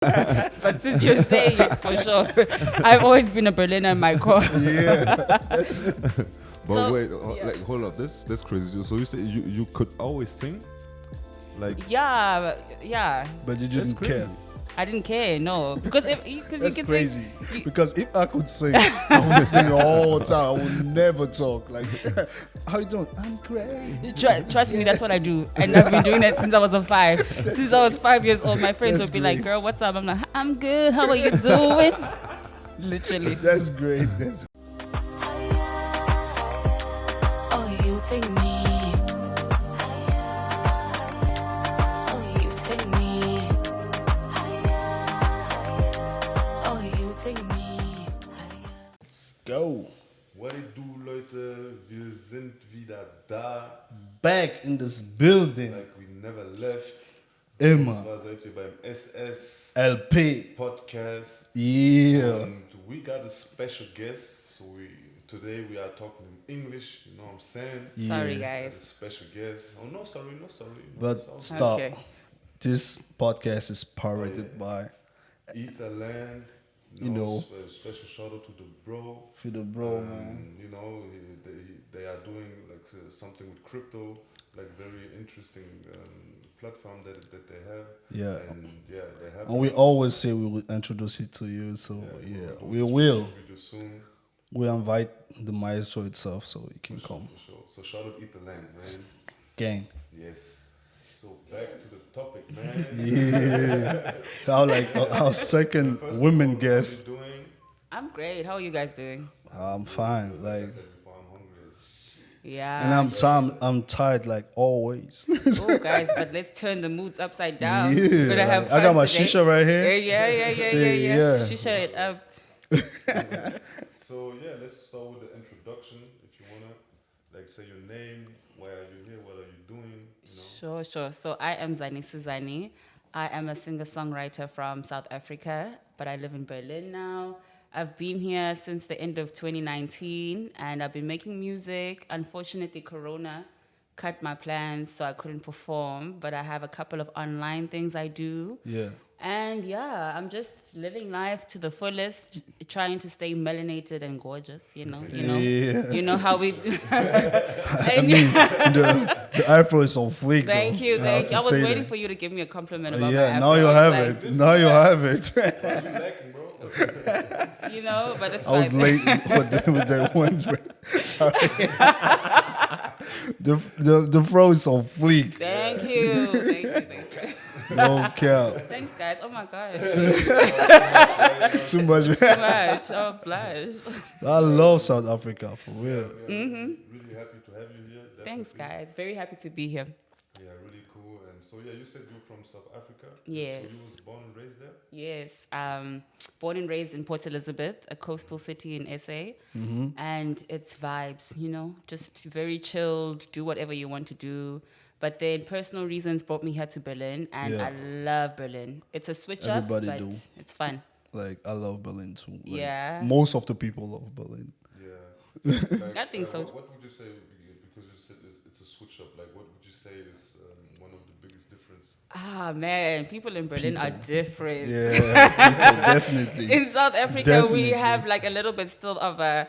But since you're saying it, for sure. I've always been a Berliner in my core. Yeah. But So, wait, yeah. like hold up, that's crazy. So you say you could always sing, like Yeah. But you that's didn't crazy. care. I didn't care, no. Because you That's can crazy. Say, Because if I could sing, I would sing all the time. I would never talk. Like, how you doing? I'm great. Trust me, that's what I do. And I've been doing that since I was 5. Since I was 5 years old, my friends That's would be like, great. girl, what's up? I'm like, I'm good. How are you doing? Literally. That's great. That's Oh, you take me. Oh, you take me. Oh, you take me. Let's go. What it do, Leute? Wir sind wieder da. Back in this building. Like we never left. Immer. Und zwar seid ihr beim LP. SSLP PODCAST. Yeah. And we got a special guest. So today we are talking in English. You know what I'm saying? Sorry, Got a guys. special guest. Oh no, sorry. No, But it's all stop. Okay. This podcast is pirated by Etherland. You know. Special shout out to the bro. for the bro, man. You know, they are doing like something with crypto, like very interesting platform that they have. Yeah. And yeah, they have. And we always say we will introduce it to you, so yeah, we will. Video soon. We invite the maestro itself, so you can For come. sure. So shout out Etherland, man. Gang. Yes. So back to the topic, man. Yeah. Our second First of women all, guest. How you doing? I'm great. How are you guys doing? I'm fine, Like I like, said before, I'm hungry as shit. Yeah. and I'm tired, like always. Oh, guys, but let's turn the moods upside down. Yeah, We're gonna have like, I got fun my today. shisha right here. Yeah. See, yeah. Shisha it up. So yeah, let's start with the introduction. If you wanna, like, say your name, why are you here, what are you doing, you know? Sure. So I am Zani Sizani. I am a singer-songwriter from South Africa, but I live in Berlin now. I've been here since the end of 2019, and I've been making music. Unfortunately, Corona cut my plans, so I couldn't perform, but I have a couple of online things I do. Yeah. And yeah, I'm just living life to the fullest, trying to stay melanated and gorgeous, you know, Yeah. you know how we. I mean, the afro is on fleek. Thank you. I I was waiting for you to give me a compliment about my Yeah, now afro. you I was have like, it. Now you have it. What are you lacking, bro? You know, but it's I was fine. late with the wind. Sorry. the fro is on fleek. Thank you. No cap. Thanks, guys. Oh my gosh. Too much. Gosh, oh, blush. I love South Africa, for real. Really happy to have you here. Thanks, definitely. guys. Very happy to be here. Yeah, really cool. And so yeah, you said you're from South Africa. Yes. So you was born and raised there? Yes. Born and raised in Port Elizabeth, a coastal city in SA. And it's vibes, you know, just very chilled, do whatever you want to do. But then personal reasons brought me here to Berlin, and Yeah. I love Berlin. It's a switch Everybody up, but do. it's fun. Like, I love Berlin too. Like, Yeah. Most of the people love Berlin. Yeah. Like, I think so. What would you say, because you said it's a switch up, like what would you say is one of the biggest difference? Ah, man, people in Berlin are different. Yeah, people, definitely. In South Africa, Definitely. we have like a little bit still of a,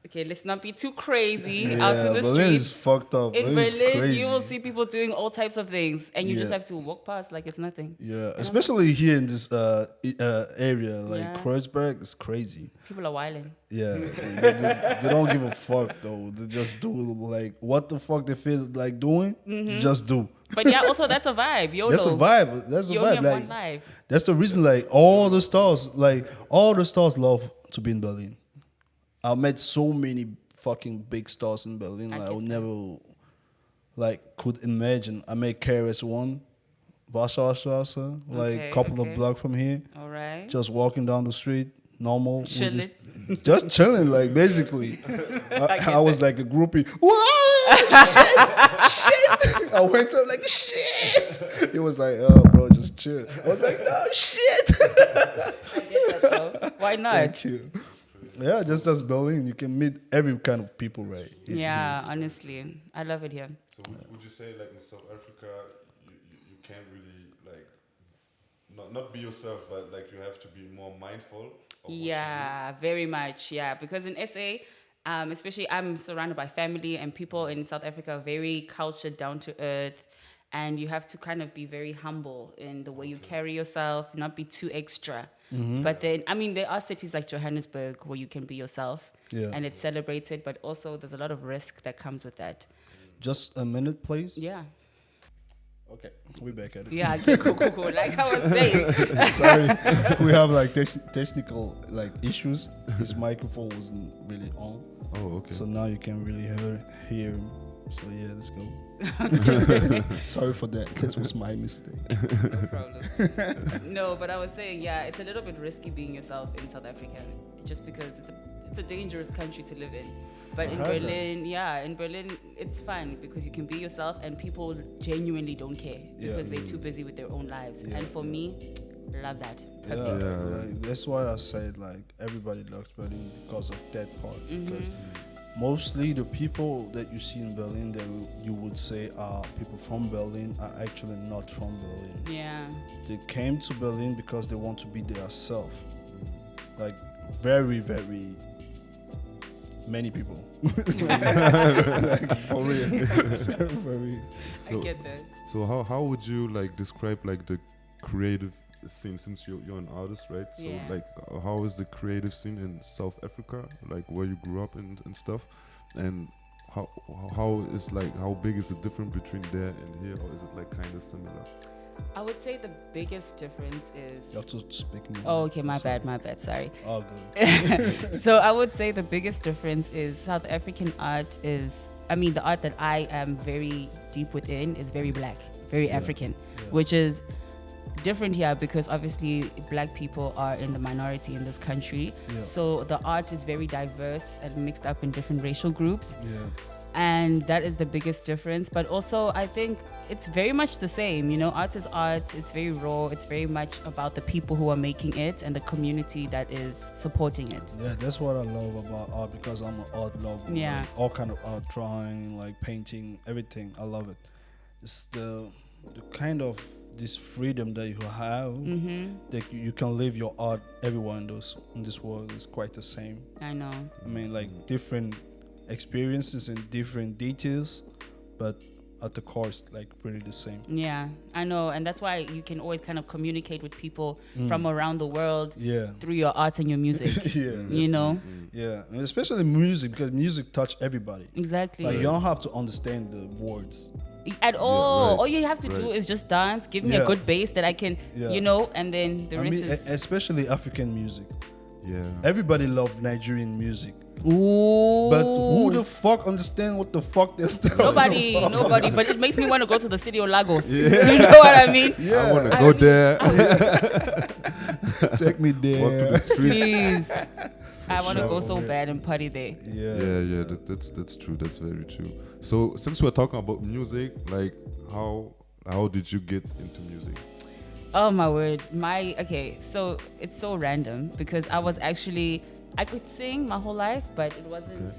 okay, let's not be too crazy out to the Berlin is streets. fucked up. In Berlin is Berlin, crazy. you will see people doing all types of things, and you just Yeah. have to walk past like it's nothing. Yeah, especially here in this area, like Yeah. Kreuzberg, it's crazy. People are wilding. Yeah, they don't give a fuck though. They just do like what the fuck they feel like doing, just do. But yeah, also that's a vibe. YOLO. That's a vibe. That's a You only vibe. have one Like life. that's the reason. Like all the stars love to be in Berlin. I met so many fucking big stars in Berlin. I Like, I get would that. never like could imagine. I met KRS-One, Warschauer Straße, like Okay, a couple okay. of blocks from here. All right. Just walking down the street, normal. we Chilling. just chilling, like basically. I was like a groupie. Whoa, shit. I went up like shit. It was like, oh, bro, just chill. I was like, no, shit. I get that though. Why not? Thank you. Yeah, just as Berlin, you can meet every kind of people, right? Yeah, honestly, I love it here. So would you say like in South Africa, you can't really like not be yourself, but like you have to be more mindful of what Yeah, very much. Yeah, because in SA, especially I'm surrounded by family and people in South Africa are very cultured, down to earth, and you have to kind of be very humble in the way you carry yourself, not be too extra. But then, I mean, there are cities like Johannesburg where you can be yourself and it's celebrated, but also there's a lot of risk that comes with that. Just a minute, please. Yeah. Okay, we're back at it. Yeah, okay, cool. Like I was saying. Sorry, we have like technical like issues. His microphone wasn't really on, Oh, okay. so now you can really hear him. So yeah, let's go. Sorry for that. That was my mistake. No problem. No, but I was saying, yeah, it's a little bit risky being yourself in South Africa, just because it's a dangerous country to live in. But in Berlin, it's fun because you can be yourself and people genuinely don't care because they're too busy with their own lives. And for me, love that. Perfect. Like, that's why I said like everybody loves Berlin because of that part. Because mostly the people that you see in Berlin that you would say are people from Berlin are actually not from Berlin. Yeah. They came to Berlin because they want to be their self. Like very, very many people. Like for real. I get that. So how would you like describe like the creative scene, since you're an artist, right? So like how is the creative scene in South Africa, like where you grew up and stuff, and how is like how big is the difference between there and here, or is it like kind of similar? I would say the biggest difference is... You have to speak more. Oh, okay, my bad, sorry. Oh, good. So I would say the biggest difference is South African art is, I mean, the art that I am very deep within is very black, very African, which is different here because obviously black people are in the minority in this country. Yeah. So the art is very diverse and mixed up in different racial groups. Yeah. And that is the biggest difference. But also, I think it's very much the same. You know, art is art. It's very raw. It's very much about the people who are making it and the community that is supporting it. Yeah, that's what I love about art because I'm an art lover. Yeah. Like, all kind of art, drawing, like painting, everything. I love it. It's the kind of this freedom that you have that you can live your art everywhere in this world is quite the same. I know. I mean, like different experiences and different details, but at the core it's like really the same. Yeah, I know, and that's why you can always kind of communicate with people from around the world through your art and your music. You know. Yeah, and especially music, because music touch everybody. Exactly. Like you don't have to understand the words at all. Right. All you have to do is just dance. Give me a good bass that I can, you know, and then the rest is. Especially African music. Yeah. Everybody love Nigerian music. Ooh. But who the fuck understand what the fuck they're saying? Nobody. But it makes me want to go to the city of Lagos. You know what I mean? Yeah. I want to go there. Take me there. Walk to the streets. Please. I want to go so bad and party there. Yeah. That's true. That's very true. So since we're talking about music, like how did you get into music? Oh my word. So it's so random because I could sing my whole life, but it wasn't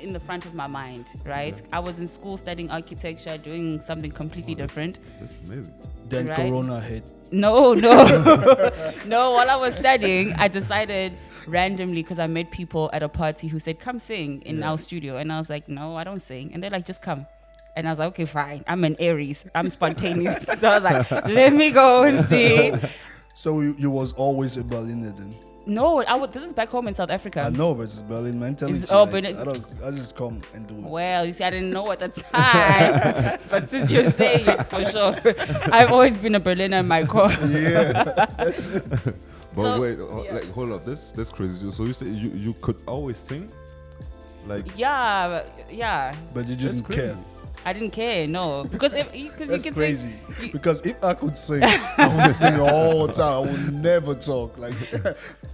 in the front of my mind, right? Okay. I was in school studying architecture, doing something completely different. That's amazing. Then Corona hit. No. No, while I was studying, I decided randomly, because I met people at a party who said, come sing in our studio. And I was like, no, I don't sing. And they're like, just come. And I was like, okay, fine. I'm an Aries. I'm spontaneous. So I was like, let me go and see. So you was always a Berliner then? No, this is back home in South Africa. I know, but it's Berlin mentality. I just come and do it. Well, you see, I didn't know at the time. But since you're saying it, for sure. I've always been a Berliner in my core. Yeah. But wait, like hold up. That's crazy. So you say you could always sing? Like Yeah. But you didn't care. I didn't care, no, because that's you can crazy. Sing, because if I could sing, I would sing all the time. I would never talk. Like,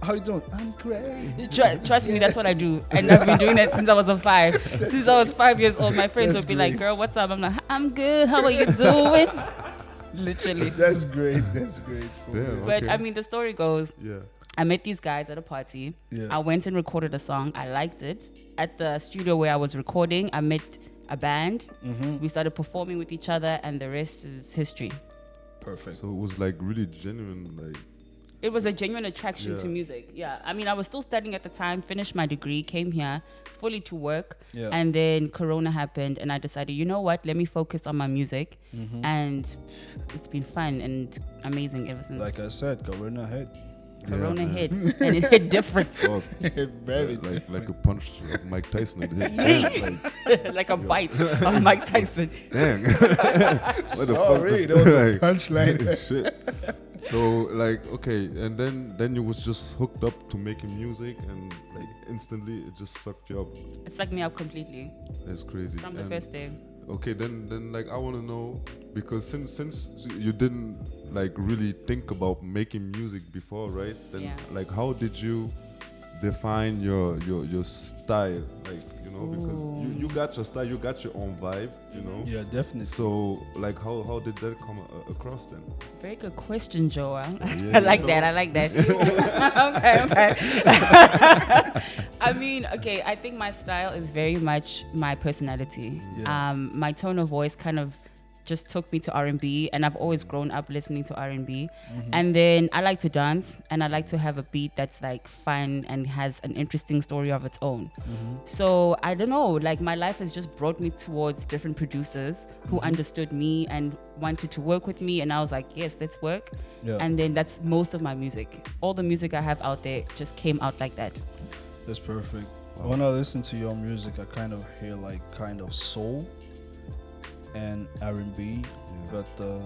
how you doing? I'm great. Trust me, that's what I do, and I've been doing that since I was 5. Since I was 5 years old, my friends would be like, "Girl, what's up?" I'm like, "I'm good. How are you doing?" Literally. That's great. But I mean, the story goes. Yeah. I met these guys at a party. Yeah. I went and recorded a song. I liked it. At the studio where I was recording, I met a band. We started performing with each other, and the rest is history. Perfect. So it was like really genuine, like. It was a genuine attraction to Yeah. music. Yeah. I mean, I was still studying at the time, finished my degree, came here fully to work. Yeah. And then Corona happened and I decided, you know what, let me focus on my music. And it's been fun and amazing ever since. Like I said, Corona hit. Corona man. hit. And it hit different. Oh, Very like a punch of Mike Tyson. It hit. Like, Like a bite of Mike Tyson. dang. What the Sorry, fuck? there was a Like, punchline. Shit. So like okay, and then you was just hooked up to making music, and like instantly it just sucked you up. It sucked me up completely That's crazy. from the And, first day. okay, then like I want to know, because since you didn't like really think about making music before, right? Then Yeah. like how did you define your style, like, you know, because you got your style, you got your own vibe, you know. Yeah, definitely. So like how did that come across then? Very good question, Joel. Yeah. I like that. I like that. okay. I mean, okay, I think my style is very much my personality. Yeah. My tone of voice kind of just took me to R&B, and I've always grown up listening to R&B. And then I like to dance, and I like to have a beat that's like fun and has an interesting story of its own. So I don't know, like my life has just brought me towards different producers who understood me and wanted to work with me, and I was like, yes, let's work. Yeah. And then that's most of my music. All the music I have out there just came out like that. That's perfect. When I listen to your music, I kind of hear like kind of soul and R&B, but the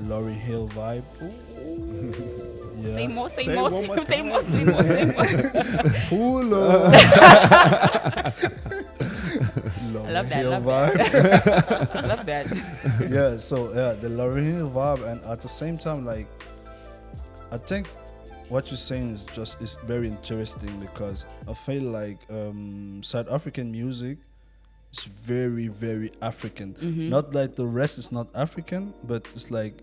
Lauryn Hill vibe. Yeah. Say more, say Say more, one more say more, say more, say more. Hula. I love that, Hill love vibe. I love that. Yeah, so yeah, the Lauryn Hill vibe, and at the same time, like, I think what you're saying is very interesting, because I feel like South African music is very, very African. Not like the rest is not African, but it's like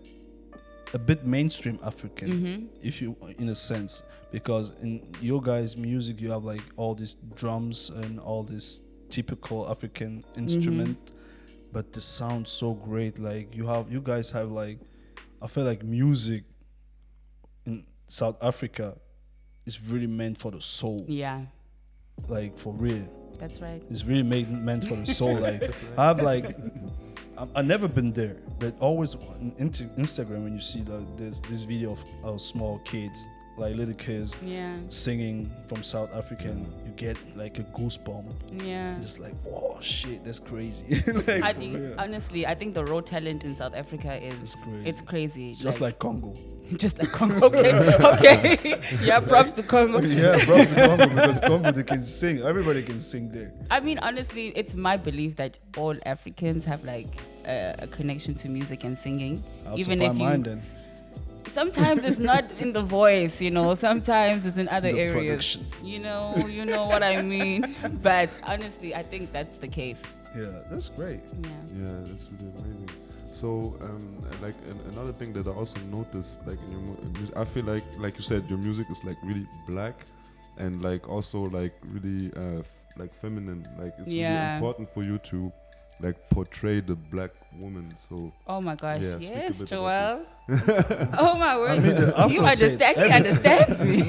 a bit mainstream African, if you, in a sense, because in your guys' music you have like all these drums and all this typical African instrument, but the sound so great. Like you guys have like, I feel like music in South Africa is really meant for the soul, Yeah, like for real. that's right. It's really meant for the soul. Like I have like, I've never been there, but always on Instagram when you see there's this video of small kids, like little kids Yeah, singing from South African, you get like a goosebump. yeah. Just like, oh shit, that's crazy. Like, I for think, real. honestly, I think the raw talent in South Africa is It's crazy. crazy. Just like Congo. just like Congo. Okay. Yeah, props to Congo. Yeah, props to Congo, because Congo they can sing. Everybody can sing there. I mean, honestly, it's my belief that all Africans have like a connection to music and singing. How Even to if find you, mine then. sometimes it's not in the voice, you know. Sometimes it's in other the areas. production. You know what I mean. But honestly, I think that's the case. Yeah, that's great. Yeah. Yeah, that's really amazing. So, like another thing that I also noticed, like in your music, I feel like you said, your music is like really black, and like also like really like feminine. Like it's really Yeah. important for you to like portray the black woman. So Oh my gosh. Yeah, speak a Yes, bit Joel. Oh my word. mean, the You Afro says understand? He understands me.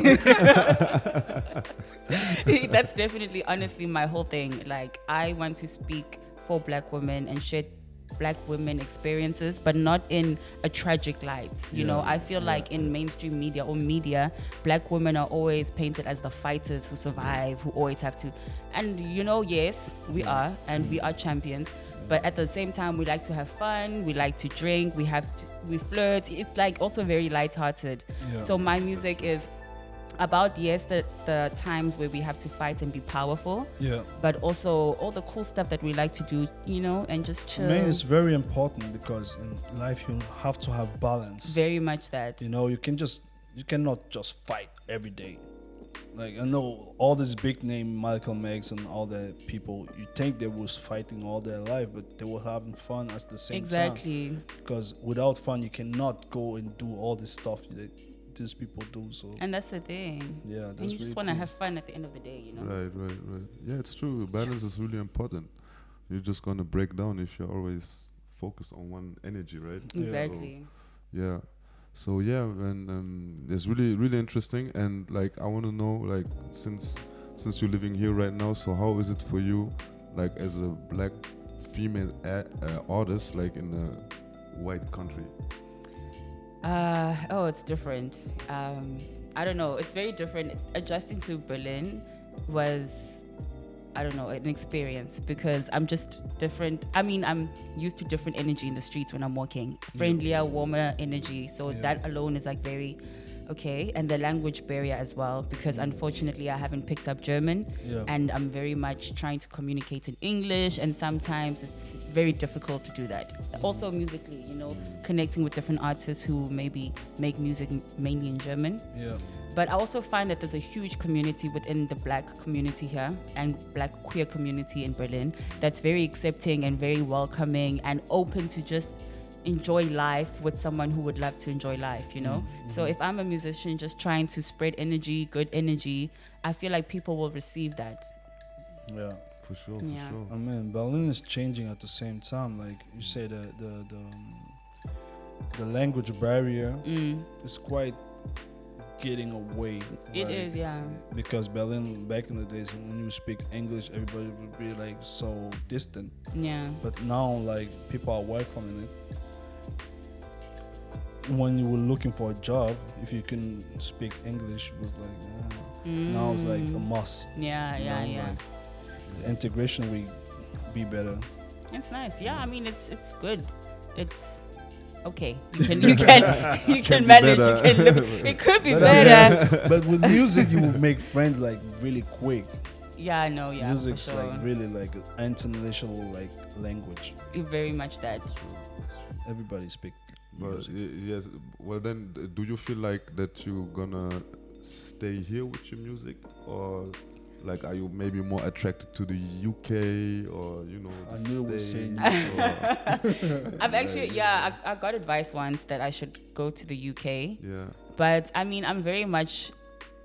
That's definitely, honestly, my whole thing. Like, I want to speak for black women and share black women experiences, but not in a tragic light. You know, I feel like in mainstream media or media, black women are always painted as the fighters who survive, who always have to. And, you know, yes, we are, and we are champions. But at the same time, we like to have fun. We like to drink. We flirt. It's like also very lighthearted. Yeah. So my music is about, yes, the times where we have to fight and be powerful, Yeah. but also all the cool stuff that we like to do, you know, and just chill. I mean, it's very important, because in life you have to have balance. Very much that. You know, you cannot just fight every day. Like, I know all this big name Malcolm X and all the people, you think they was fighting all their life, but they were having fun at the same time. Exactly. Because without fun, you cannot go and do all this stuff that these people do. So And that's the thing. yeah, And that's you just really want to cool. have fun at the end of the day, you know. right. Yeah, it's true. Balance is really important. You're just gonna break down if you're always focus on one energy, right? Exactly. Yeah. So yeah, and it's really really interesting. And like I want to know, like since you're living here right now, so how is it for you, like as a black female artist, like in a white country? It's different. I don't know. It's very different. Adjusting to Berlin was, I don't know, an experience because I'm just different. I mean, I'm used to different energy in the streets when I'm walking. Friendlier, warmer energy. So that alone is like very okay. And the language barrier as well, because unfortunately I haven't picked up German and I'm very much trying to communicate in English, and sometimes it's very difficult to do that. Also musically, you know, connecting with different artists who maybe make music mainly in German. Yeah. But I also find that there's a huge community within the black community here and black queer community in Berlin that's very accepting and very welcoming and open to just enjoy life with someone who would love to enjoy life, you know? So if I'm a musician just trying to spread energy, good energy, I feel like people will receive that. Yeah. For sure, Yeah. for sure. I mean, Berlin is changing at the same time. Like you say, the language barrier is quite getting away. It like, is, yeah. Because Berlin, back in the days, when you speak English, everybody would be like so distant. Yeah. But now, like, people are welcoming it. When you were looking for a job, if you can speak English, it was like, now it's like a must. Yeah, you yeah, know, yeah. like, the integration will be better. It's nice. Yeah, I mean, it's good. It's okay. You can manage. You better. can live. It could be But, better. but with music, you will make friends like really quick. Yeah, no, yeah. Music's for sure. like really like an international like language. Very much that. Everybody speak But music. yes, well then, do you feel like that you're gonna stay here with your music, or like are you maybe more attracted to the UK or you know? I the knew it was States, saying or- I've actually, I got advice once that I should go to the UK. yeah. But I mean, I'm very much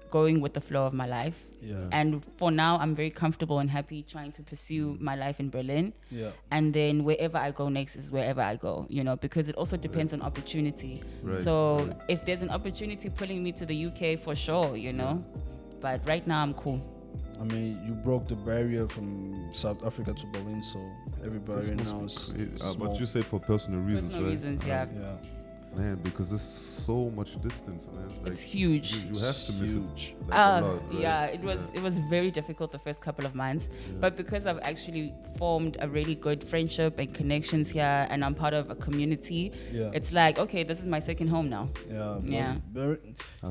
going with the flow of my life. Yeah. And for now, I'm very comfortable and happy trying to pursue my life in Berlin. Yeah. And then wherever I go next is wherever I go, you know, because it also depends on opportunity. Right, So right. if there's an opportunity pulling me to the UK, for sure, you know. But right now, I'm cool. I mean, you broke the barrier from South Africa to Berlin, so everybody This now must is be small. but you said for personal reasons, Personal right? reasons, yeah. Yeah. Man, because there's so much distance, man. Like, It's huge. You have to miss Huge. it. Like, a lot, right? Yeah, it was very difficult the first couple of months, but because I've actually formed a really good friendship and connections here, and I'm part of a community, Yeah. it's like, okay, this is my second home now. Yeah. Yeah. I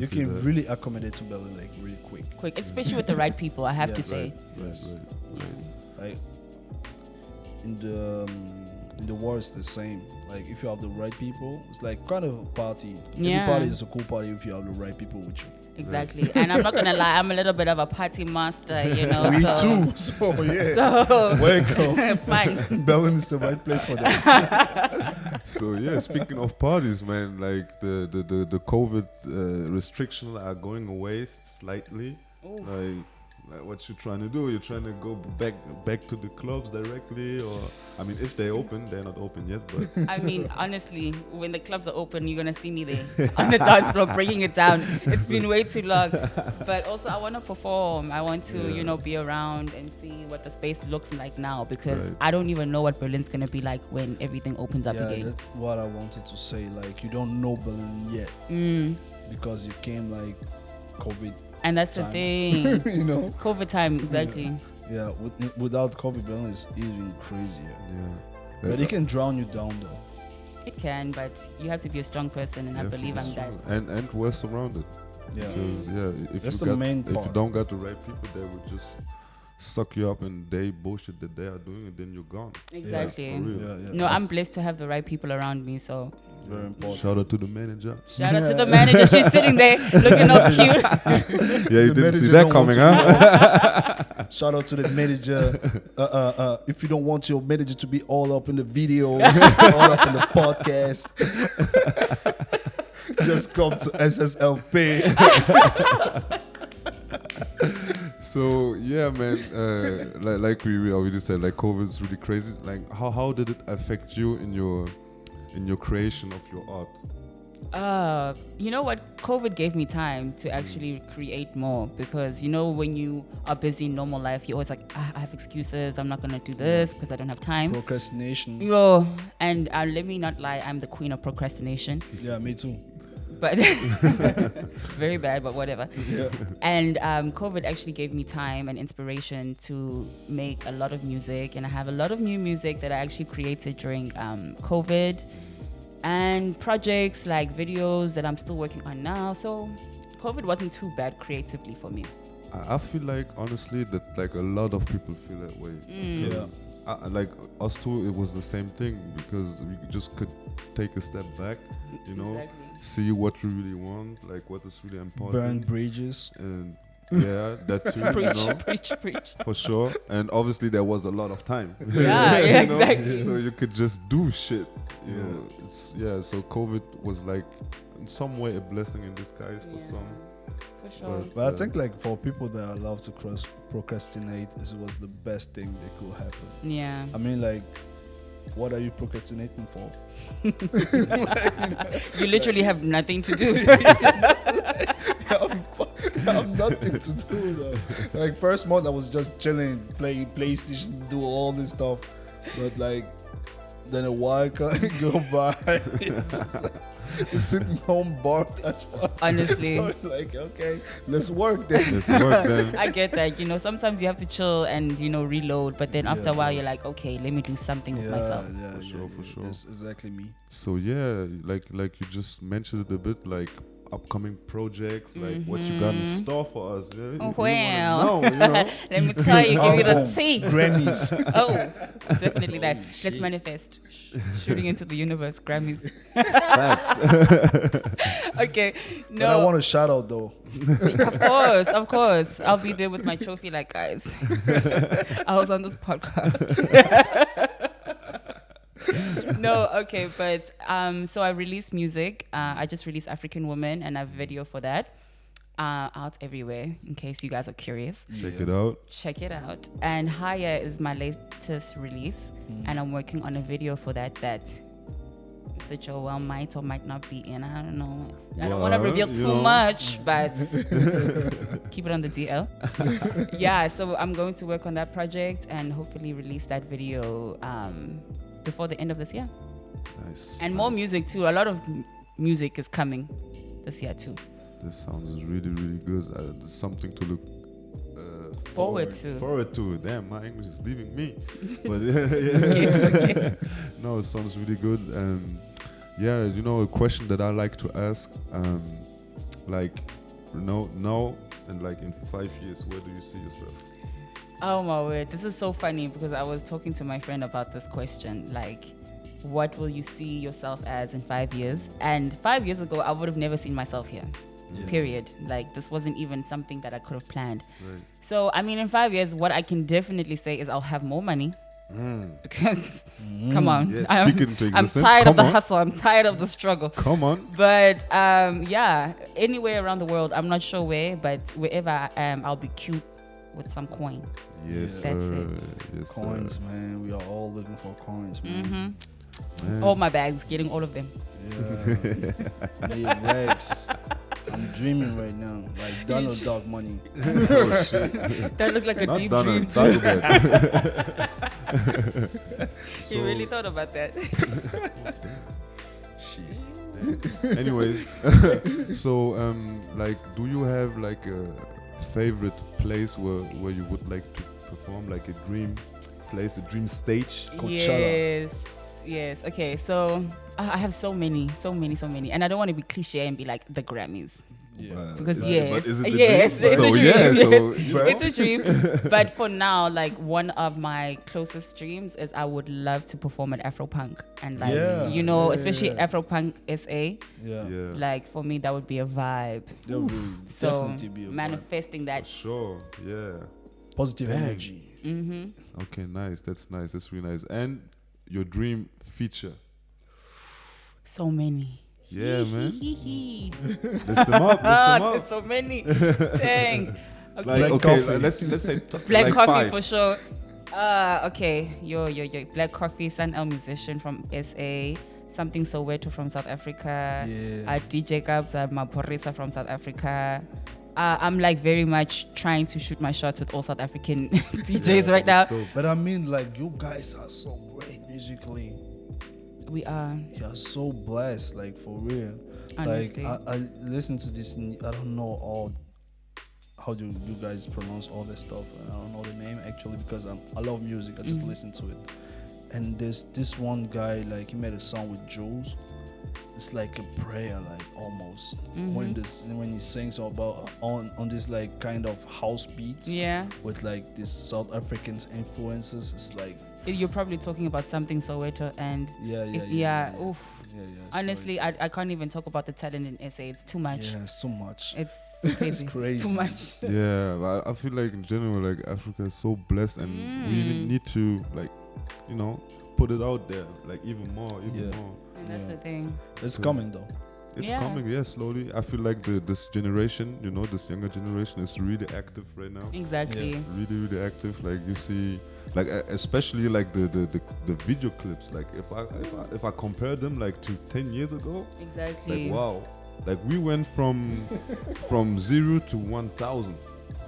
You feel can that. really accommodate to Berlin like really quick. Quick, especially with the right people, I have to Yes. say. Yes. Right. Like in the war, it's the same. Like if you have the right people, it's like kind of a party. Yeah. Every party is a cool party if you have the right people with you. Exactly. And I'm not gonna lie, I'm a little bit of a party master, you know. Me so, too. So yeah. So Welcome. fun. Berlin is the right place for that. So yeah, speaking of parties, man, like the COVID restrictions are going away slightly. Like what you trying to do? You're trying to go back to the clubs directly, or I mean, if they open, they're not open yet, but I mean, honestly, when the clubs are open, you're gonna see me there on the dance floor bringing it down. It's been way too long. But also, I want to perform. I want to, you know, be around and see what the space looks like now, because Right. I don't even know what Berlin's gonna be like when everything opens up Yeah, again. that's what I wanted to say. Like you don't know Berlin yet because you came like COVID. And that's the Time. thing. You know. COVID time, exactly. Yeah. Without COVID, Berlin is even crazier. yeah. But it can drown you down though. It can, but you have to be a strong person, and I Yeah, believe I'm that's that. true. And we're surrounded. Yeah. Because if That's you the got, main if you part. don't got the right people, they would just suck you up and they bullshit that they are doing, and then you're gone. Exactly. For real. Yeah. Yeah. No, I'm blessed to have the right people around me, so very important. Shout out to the manager. shout out to the manager. She's sitting there looking all cute. Yeah, you The didn't see manager that don't coming, want huh? Shout out to the manager. If you don't want your manager to be all up in the videos, all up in the podcast, just come to SSLP. So yeah, man. Like we already said, like COVID is really crazy. Like how did it affect you in your creation of your art? You know what? COVID gave me time to actually create more because, you know, when you are busy in normal life, you're always like, I have excuses. I'm not going to do this because I don't have time. Procrastination. Yo, and let me not lie, I'm the queen of procrastination. Yeah, me too. But very bad, but whatever. Yeah. And COVID actually gave me time and inspiration to make a lot of music. And I have a lot of new music that I actually created during COVID. And projects like videos that I'm still working on now. So COVID wasn't too bad creatively for me. I feel like honestly that like a lot of people feel that way. Yeah. Like us too, it was the same thing because we just could take a step back, you know, Exactly. see what we really want, like what is really important. Burn bridges. And yeah, that too, Preach, you know, preach. for sure. And obviously there was a lot of time. Yeah, You yeah, know? exactly. So you could just do shit. You Yeah. know, so COVID was like in some way a blessing in disguise for Yeah, some. for sure. But I think like for people that love to procrastinate, it was the best thing that could happen. Yeah. I mean, like, what are you procrastinating for? You literally have nothing to do. I have nothing to do though. Like first month I was just chilling, playing PlayStation, do all this stuff. But like then a while go by, it's just like you're sitting home bored as fuck. Honestly. So it's like, okay, let's work then. Let's work then. I get that. You know, sometimes you have to chill and, you know, reload. But then after a Yeah. while, you're like, okay, let me do something with myself. For sure. That's exactly me. So yeah, like you just mentioned it a bit, like upcoming projects, like what you got in store for us. Yeah? Oh, We well. wanna know, you know? Let me tell you, give you the Album, tea. Grammys. Oh, definitely that. Holy Let's shit. manifest. Shooting into the universe, Grammys. Facts. Okay, But I no, want a shout out though. of course. I'll be there with my trophy, like, guys. I was on this podcast. No, okay, but so I released music. I just released African Woman and I have a video for that out everywhere in case you guys are curious. Check it out. Check it out. And Hier is my latest release and I'm working on a video for that Mr. Joel might or might not be in. I don't know. I don't want to Well, reveal you too know. much, but keep it on the DL. Yeah, so I'm going to work on that project and hopefully release that video before the end of this year. Nice. And more nice. music too. A lot of music is coming this year too. This sounds really, really good. There's something to look Forward to. Forward to. Damn, my English is leaving me. But Okay. no, it sounds really good. And yeah, you know, a question that I like to ask, like, now and like in 5 years, where do you see yourself? Oh my word, this is so funny because I was talking to my friend about this question. Like, what will you see yourself as in 5 years? And 5 years ago, I would have never seen myself here. Yeah. Period. Like, this wasn't even something that I could have planned. Right. So, I mean, in 5 years, what I can definitely say is I'll have more money. Because, come on, Yeah, speaking to I'm existence, tired of come the on. hustle. I'm tired of the struggle. Come on. But yeah, anywhere around the world, I'm not sure where, but wherever I am, I'll be cute with some coin. Yes, That's sir. it. Yes, sir. Coins, man. We are all looking for coins, man. Mm-hmm. Man. All my bags, getting all of them. Yeah. Made Rex. I'm dreaming right now, like Donald Duck money. Oh, shit. That looked like a Not deep Donald, dream. Dagobert. You really thought about that. Shit. Anyways, so like, do you have like a favorite place where you would like to perform, like a dream place, a dream stage? Coachella. Yes. Okay, so I have so many, and I don't want to be cliche and be like the Grammys. Yeah. Because But yes, is it a yes, dream? it's So, a dream. yeah, yes. so, It's a dream. But for now, like, one of my closest dreams is I would love to perform at Afropunk. And like, Yeah, you know, yeah, especially yeah. Afropunk SA, Yeah. Yeah. like, for me, that would be a vibe. That would So definitely be a vibe. manifesting that. Sure. Yeah. Positive Dang. energy. Mm-hmm. Okay. Nice. That's nice. That's really nice. And your dream feature. So many. Yeah, man. Hee. List them up. List them There's up. so many. Dang. Okay. Like, Black okay, coffee. let's say Black like coffee 5. for sure. Okay. Yo. Black coffee, Sun L musician from SA. Something Soweto from South Africa. Yeah. DJ Gabs, Maporisa from South Africa. I'm like very much trying to shoot my shots with all South African DJs right now. But I mean, like, you guys are so great musically. We are. You're so blessed, like, for real. Honestly. Like, I listen to this, and I don't know all. How do you guys pronounce all this stuff? I don't know the name actually because I love music. I just listen to it. And there's this one guy, like, he made a song with Jules. It's like a prayer, like, almost. When he sings about on this, like, kind of house beats. Yeah. With, like, this South African influences. It's like, You're probably talking about something Soweto and yeah. Oof. Yeah. Honestly, So I can't even talk about the talent in SA. It's too much. yeah, it's too much. It's crazy. It's crazy. Too much. Yeah, but I feel like in general, like Africa is so blessed, and we need to, like, you know, put it out there, like even more. Yeah. And that's the thing. It's coming though. It's Yeah. coming, yeah, slowly. I feel like this generation, you know, this younger generation is really active right now. Exactly. Yeah. Really active. Like you see, like especially like the video clips. Like if I compare them like to 10 years ago, Exactly. like wow, like we went from 0 to 1,000.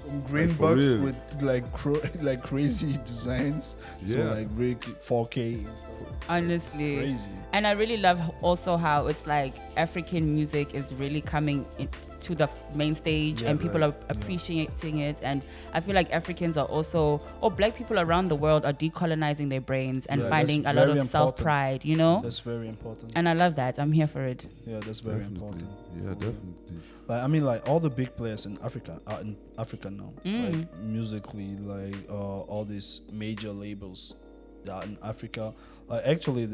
From green for bucks real. with like crazy designs to Yeah. like really 4K and stuff. Honestly. Crazy. And I really love also how it's like African music is really coming to the main stage Yeah, and people right. are appreciating it. And I feel like Africans are also, or black people around the world are decolonizing their brains and Yeah, finding a that's lot very of self-pride, you know? That's very important. And I love that. I'm here for it. Yeah, that's very Definitely. important. Yeah, definitely. Like, I mean, like all the big players in Africa are in Africa now. Like musically, like all these major labels that are in Africa. Like actually,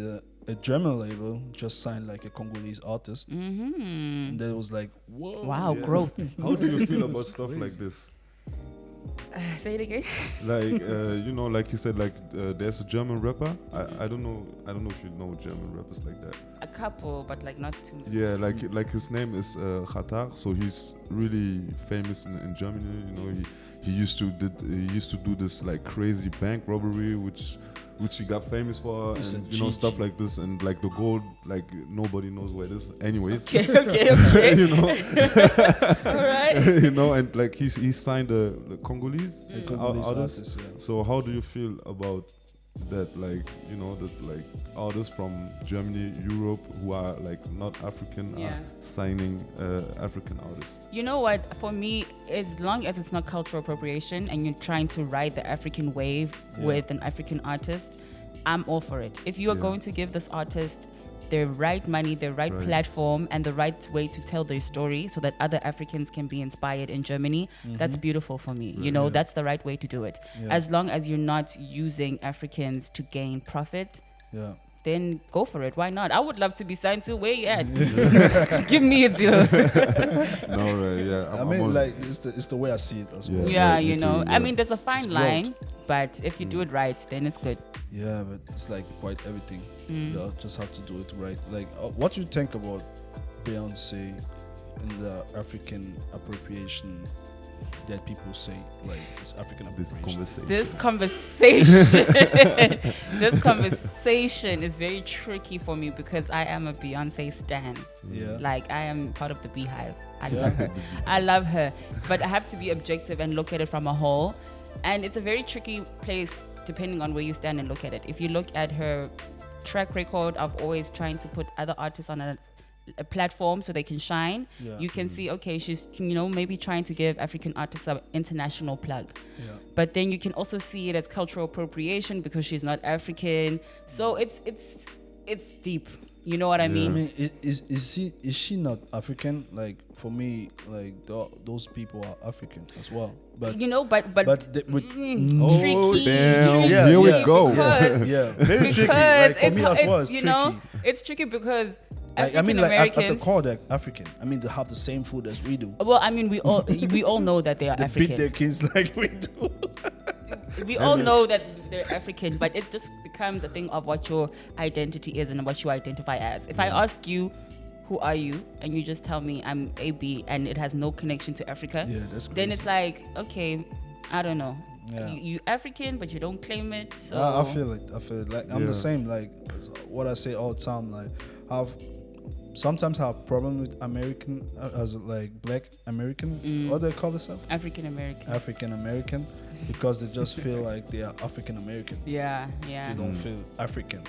a German label just signed like a Congolese artist, and that was like, whoa! Wow, Yeah. growth. How do you feel about stuff like this? Say it again. Like you know, like you said, like there's a German rapper. I don't know if you know German rappers like that. A couple, but like not too. Yeah, like his name is Khatar, so he's really famous in Germany. You know, he used to do this like crazy bank robbery, which he got famous for, It's and a you know GG. stuff like this, and like the gold, like nobody knows where it is. Anyways, Okay. you know, All right. you know, and like he signed the Congolese, The Congolese artist. artist, yeah. So how do you feel about that? Like, you know, that like artists from Germany, Europe, who are like not African, Yeah. are signing African artists. You know what? For me, as long as it's not cultural appropriation and you're trying to ride the African wave with an African artist, I'm all for it. If you are Yeah. going to give this artist the right money, the right platform, and the right way to tell their story so that other Africans can be inspired in Germany, that's beautiful for me. You know, that's the right way to do it. Yeah. As long as you're not using Africans to gain profit, Yeah. then go for it. Why not? I would love to be signed to. Where you at? Give me a deal. No, right? Yeah. I mean, like it's the way I see it as well. Yeah. Yeah, right, me you know. too, I yeah. mean, there's a fine It's line, growth. but if you do it right, then it's good. Yeah, but it's like quite everything. You just have to do it right. Like, what do you think about Beyonce and the African appropriation that people say, like, it's African This appropriation? conversation. This conversation is very tricky for me because I am a Beyonce stan. Yeah. Like, I am part of the Beehive. I Yeah. love her. I love her. But I have to be objective and look at it from a whole. And it's a very tricky place depending on where you stand and look at it. If you look at her track record of always trying to put other artists on a platform so they can shine, Yeah. you can see, okay, she's, you know, maybe trying to give African artists an international plug. Yeah. But then you can also see it as cultural appropriation because she's not African. So it's deep. You know what I I mean? mean, is she not African? Like, for me, like those people are African as well. But You know, but with tricky. damn. Yeah, Here we yeah. go. Because, yeah, very tricky. because Like, for me as well, it's you tricky. know, it's tricky because Like, I African mean, like at the Americans. core, they're African. I mean, they have the same food as we do. Well, I mean, we all know that they are They beat their African. kids like we do. We all know that they're African, but it just becomes a thing of what your identity is and what you identify as. If I ask you, who are you? And you just tell me I'm AB and it has no connection to Africa. Yeah, that's crazy. Then it's like, okay, I don't know. Yeah. You African, but you don't claim it. So I feel it. Like I'm Yeah. the same. Like what I say all the time. Like I've sometimes have problem with American as like Black American. What do they call themselves? African American. African American, because they just feel like they are African American. Yeah. They don't feel African.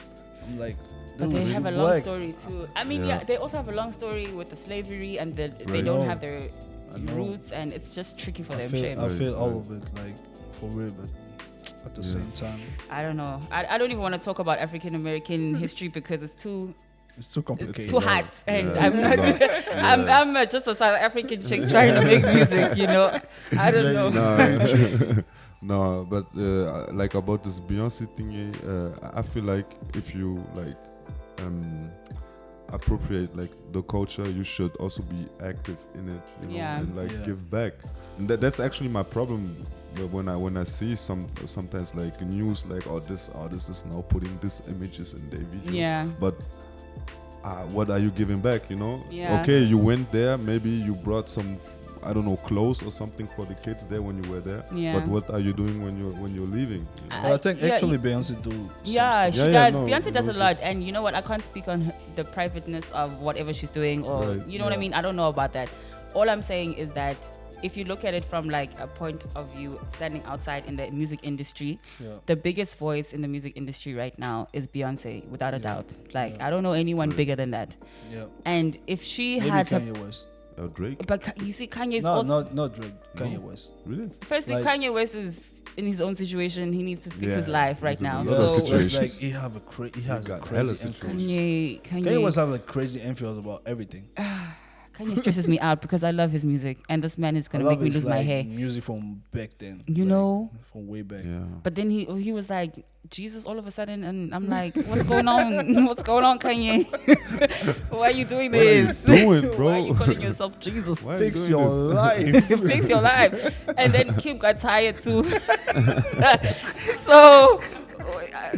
I'm like, But dude, they you're have a long Black. story too. I mean, Yeah. yeah, they also have a long story with the slavery and they Right. don't No. have their I know. roots, and it's just tricky for them. I Shame. feel Right, all right. of it, like for real, but at the Yeah. same time, I don't know. I don't even want to talk about African American history because it's too it's too complicated. too hard, and Yeah, I'm it's not. a lot. Yeah. I'm just a South African chick trying to make music. You know, I don't know. No, no, but like about this Beyonce thingy, I feel like if you like appropriate like the culture, you should also be active in it, you know, Yeah. and like Yeah. give back. And that's actually my problem when I see sometimes like news like, oh, this artist is now putting this images in their video. Yeah. But what are you giving back, you know? Yeah. Okay, you went there, maybe you brought some I don't know, clothes or something for the kids there when you were there. Yeah. But what are you doing when you're leaving? You know? But I think yeah, actually Beyonce do some Yeah, stuff. she Yeah, yeah, does. no, Beyonce does no, a lot, just- and you know what? I can't speak on the privateness of whatever she's doing, or Right. you know what I Yeah. mean. I don't know about that. All I'm saying is that if you look at it from like a point of view, standing outside in the music industry, Yeah. the biggest voice in the music industry right now is Beyonce, without a Yeah. doubt. Like Yeah. I don't know anyone Right. bigger than that. Yeah. And if she Maybe had her, Kanye West. Drake? but you see, Kanye's No, also. not Drake. Kanye West. Really? Firstly, like- Kanye West is in his own situation. He needs to fix Yeah, his life right he's in a now. lot of So situations. Like he has a got hella crazy situations. influence. Kanye, Kanye West have a crazy influence about everything. Kanye stresses me out because I love his music, and this man is I gonna love make me his, lose my like, hair. music from back then. You like, know? from way back. Yeah. But then he was like Jesus all of a sudden, and I'm like, what's going on? What's going on, Kanye? Why are you doing What are you this? doing, bro? Why are you calling yourself Jesus? Why are you Fix doing your this? life. Fix your life. And then Kim got tired too. So,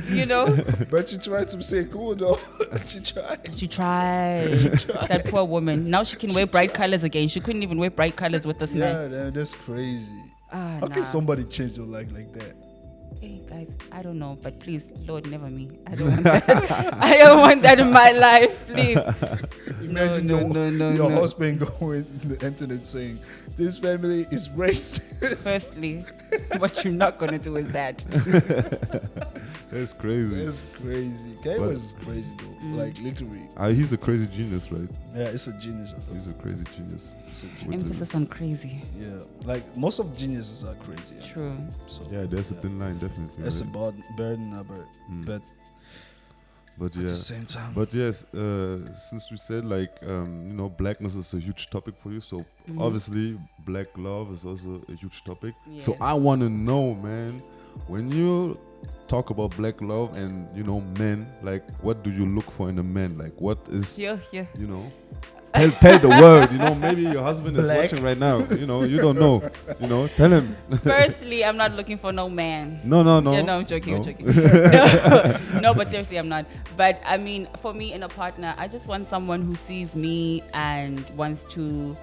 you know, But she tried to say cool though. She tried. she tried. That poor woman. Now she can wear bright colors again. She couldn't even wear bright colors with this man. Yeah, damn, that's crazy. Ah, How nah. can somebody change their life like that? Hey guys, I don't know, but please, Lord, never me. I don't want that. I don't want that in my life, please. Imagine no, your, no, no, your no. husband going on the internet saying, this family is racist. Firstly, what you're not gonna do is that. That's crazy. That's crazy. Kanye But- West is crazy though. Like literally. He's a crazy genius, right? Yeah, it's a genius. I thought. He's a crazy genius. It's a With genius. Emphasis on crazy. Yeah, like most of geniuses are crazy. Yeah. True. So Yeah, there's a thin line, definitely. It's a right? burden, but But at yeah. the same time, But yes, since we said like blackness is a huge topic for you, so obviously black love is also a huge topic. So Yes. I want to know, man, when you talk about black love and men, like what do you look for in a man? Like what is Yeah. tell the world, maybe your husband is Black. watching right now, you don't know, tell him. Firstly, I'm not looking for no man. No. Yeah, no, I'm joking. No. I'm joking. No, but seriously, I'm not. But I mean, for me, in a partner, I just want someone who sees me and wants to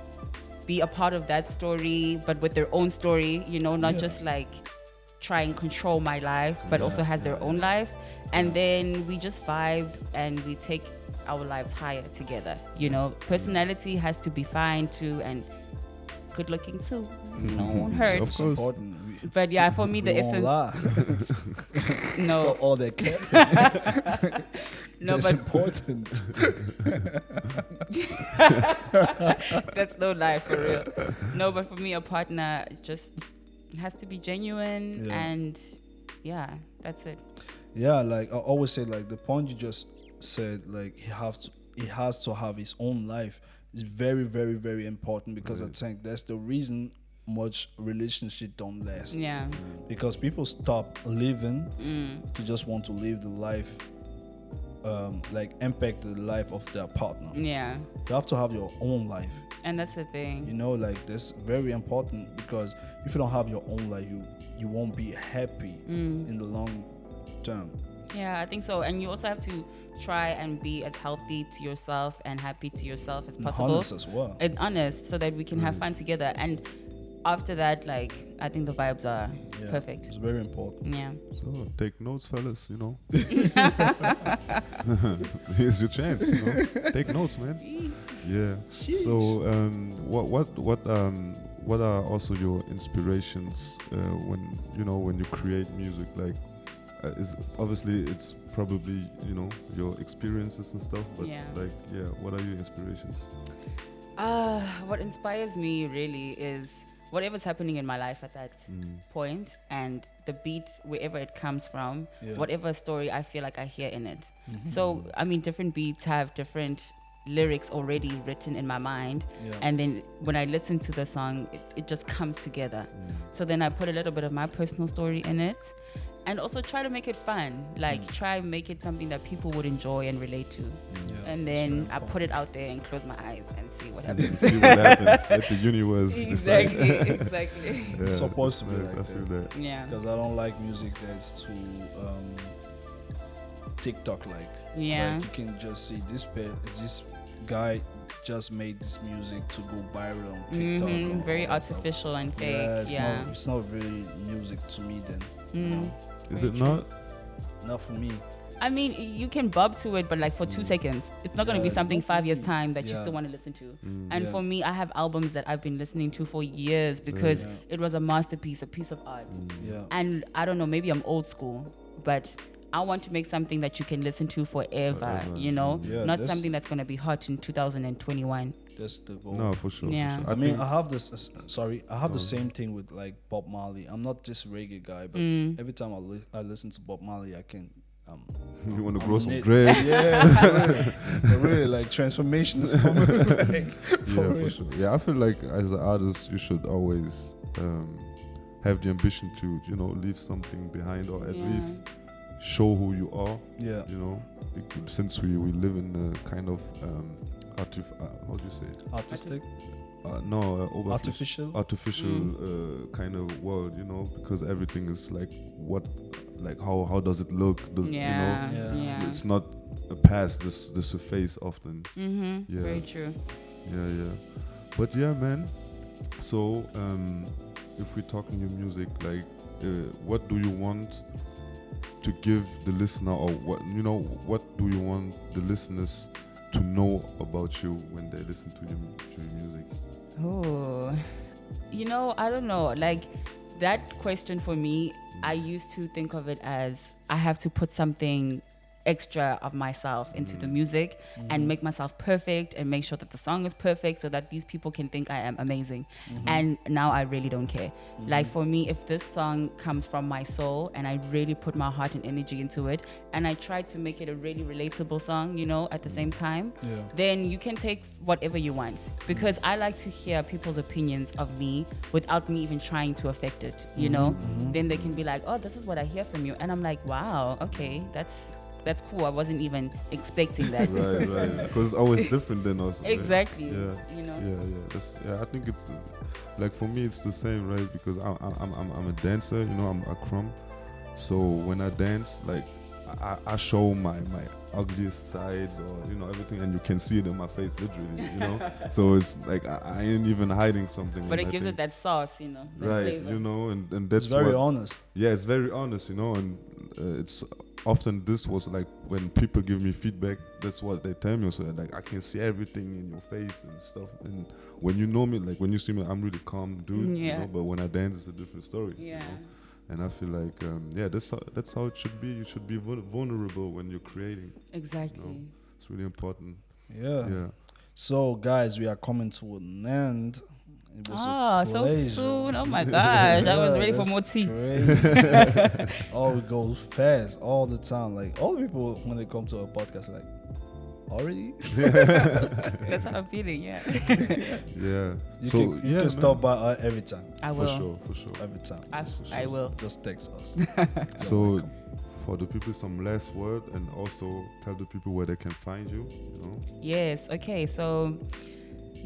be a part of that story, but with their own story. Not just like try and control my life, but also has their own life. And then we just vibe and we take our lives higher together. Personality has to be fine too, and good looking too. Won't hurt. Of it's course. important. But yeah, for me, the We won't essence. lie. No, Stop all that cap. no, That's but important. that's no lie for real. No, but for me, a partner just has to be genuine, Yeah. and yeah, that's it. Yeah, like I always say, like the point you just said, like he has to have his own life is very, very, very important, because I think that's the reason much relationship don't last. Yeah, Because people stop living to just want to live the life, like impact the life of their partner. yeah, You have to have your own life. and that's the thing. Like that's very important, because if you don't have your own life, you won't be happy in the long term. Yeah, I think so. And you also have to try and be as healthy to yourself and happy to yourself as And possible. honest as well. And honest, so that we can have fun together. And after that, like, I think the vibes are Yeah, perfect. It's very important. Yeah. So take notes, fellas. Here's your chance. Take notes, man. Yeah. So what are also your inspirations when you create music? Like, is obviously it's probably your experiences and stuff. But what are your inspirations? What inspires me really is whatever's happening in my life at that point, and the beat, wherever it comes from, whatever story I feel like I hear in it. So, I mean, different beats have different lyrics already written in my mind, and then when I listen to the song, it just comes together. So then I put a little bit of my personal story in it, and also try to make it fun, like try and make it something that people would enjoy and relate to. And then I put it out there and close my eyes and see what happens. See what happens. Let the universe decide. Exactly. It's supposed to be nice, like I feel that. Yeah. Because I don't like music that's too TikTok-like. Yeah. Like you can just see this guy just made this music to go viral on TikTok. and Very all that stuff. artificial and fake. Yeah, it's not really music to me then. Is it not? Not for me. I mean, you can bob to it, but like for 2 seconds. It's not going to be it's something not 5 years' me. time that you Yeah. still want to listen to. And Yeah. for me, I have albums that I've been listening to for years because it was a masterpiece, a piece of art. Yeah. And I don't know, maybe I'm old school, but I want to make something that you can listen to forever, Yeah, not that's- something that's going to be hot in 2021. That's the goal. No, for sure. Yeah. For sure. I mean, think- I have this. I have the same thing with like Bob Marley. I'm not this reggae guy, but every time I listen to Bob Marley, I can. you want to I'm grow on some it. dreads? Really, like transformation is coming. Like, for real. For sure. Yeah, I feel like as an artist, you should always have the ambition to, leave something behind, or at least show who you are. Yeah. Since we live in a kind of how do you say it? Artistic, artificial kind of world, because everything is like how does it look? It's not a past, this face often. Yeah. Very true. Yeah. But yeah, man. So if we're talking your music, like what do you want to give the listener, or what do you want the listeners to know about you when they listen to your music? Oh, I don't know. Like that question for me, I used to think of it as I have to put something extra of myself into the music and make myself perfect and make sure that the song is perfect so that these people can think I am amazing. And now I really don't care. Like for me, if this song comes from my soul and I really put my heart and energy into it and I try to make it a really relatable song, at the same time, then you can take whatever you want, because I like to hear people's opinions of me without me even trying to affect it, Then they can be like, oh, this is what I hear from you. And I'm like, wow, okay, that's cool. I wasn't even expecting that. Right. Because it's always different than us. Exactly. Yeah. I think it's like for me, it's the same, right? Because I'm a dancer. I'm a crumb. So when I dance, like I show my ugliest sides, or everything, and you can see it in my face, literally. So it's like I ain't even hiding something. But it gives it that sauce, that right? flavor. And that's it's very honest. Yeah, it's very honest, and it's often this was like when people give me feedback, that's what they tell me. So like I can see everything in your face and stuff. And when you know me, like when you see me, I'm really calm dude. But when I dance, it's a different story. Yeah. And I feel like that's how it should be. You should be vulnerable when you're creating. Exactly. It's really important. Yeah. So guys, we are coming to an end. It was a so pleasure. soon. Oh my gosh. I was ready for that's more tea. crazy. It goes fast all the time. Like all the people when they come to a podcast, like already. That's how I'm feeling, yeah. Yeah. You can stop by every time. I will. For sure. Every time. I will. Just text us. So for the people, some last word, and also tell the people where they can find you. Yes. Okay. So,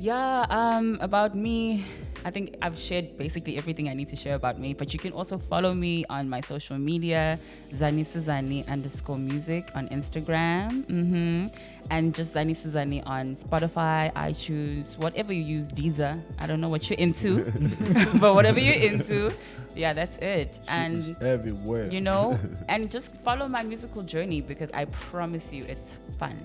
about me, I think I've shared basically everything I need to share about me, but you can also follow me on my social media, Zani Sizani _music on Instagram, and just Zani Sizani on Spotify, iTunes, whatever you use, Deezer. I don't know what you're into, but whatever you're into, yeah, that's it. And it's everywhere. you know, and just follow my musical journey because I promise you it's fun.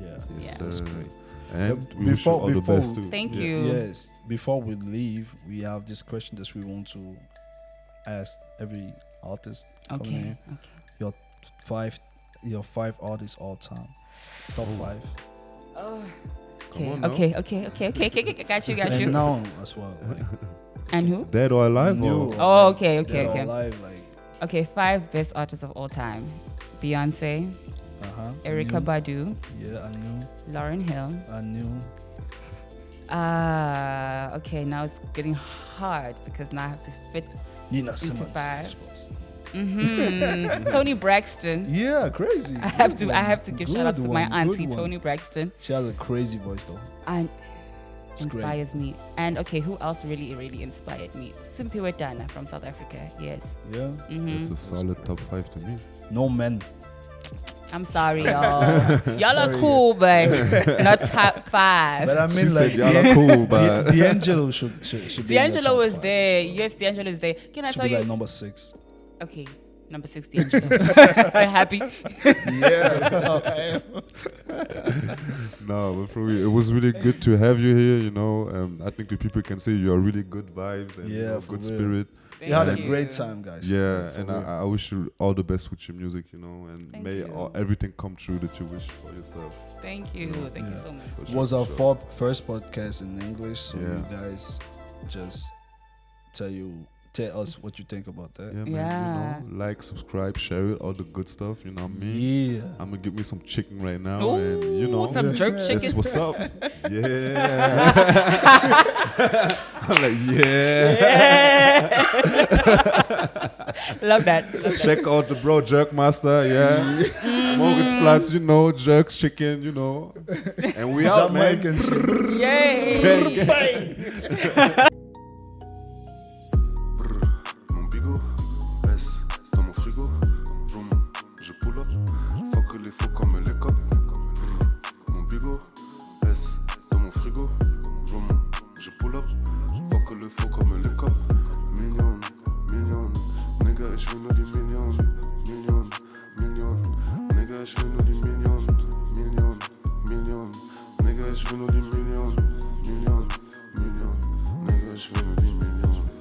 Yeah. Yeah. That's great. And we wish you all the best too. Thank Yeah. you. Yes. Before we leave, we have this question that we want to ask every artist. coming Okay. in. Okay. Your five artists all time. Top 5. Oh. Come Okay. on now. Okay. Got you. And now as well. Like, And who? Dead or alive? new, Or? Oh, okay. they're alive, like, Okay, 5 best artists of all time: Beyonce, Erykah new. Badu, Yeah, I knew. Lauryn Hill. Okay, now it's getting hard because now I have to fit. Nina Simmons. 5. Toni Braxton. Yeah, crazy. I have to give shout outs to my auntie Good one. Toni Braxton. She has a crazy voice though. And It's great. inspires me. And okay, who else really inspired me? Simpiwe Dana from South Africa. Yes. Yeah. It's a solid top 5 to me. No men. I'm sorry, y'all. Y'all are Sorry. cool, but not top 5. But I mean, She like, said y'all are cool, but D'Angelo should be in the D'Angelo top was 5. there. Yes, D'Angelo is there. Can I Should tell be you? like number 6. Okay, number 6, D'Angelo. Happy? Yeah. no, but for real, it was really good to have you here. You know, I think the people can say you are really good vibes and Yeah, you know, for good real. spirit. You had a Thank great you. time, guys. Yeah, For and real. I wish you all the best with your music, you know, and Thank may you. everything come true that you wish for yourself. Thank you. Thank you Yeah. so much. For It sure, was for our sure. first podcast in English, so Yeah. you guys just tell us what you think about that. Yeah, man. Yeah. You know, like, subscribe, share it, all the good stuff. You know what I mean? Yeah. I'm gonna give me some chicken right now, Ooh, and you know, some jerk that's chicken. what's up. Yeah. I'm like, yeah. Love that. Love that. Check out the bro Jerk Master, yeah. Morgan's Platz, you know, Jerks Chicken, you know. And we out, man. Jamaican shit. Yay! Mon bigot, S dans mon frigo. Vroom, je pull up. Faut que les faux comme les copes. Mon bigot, S dans mon frigo. Vroom, je pull up. Faut que les faux comme les copes. Million, nigga, ich will nur die Million.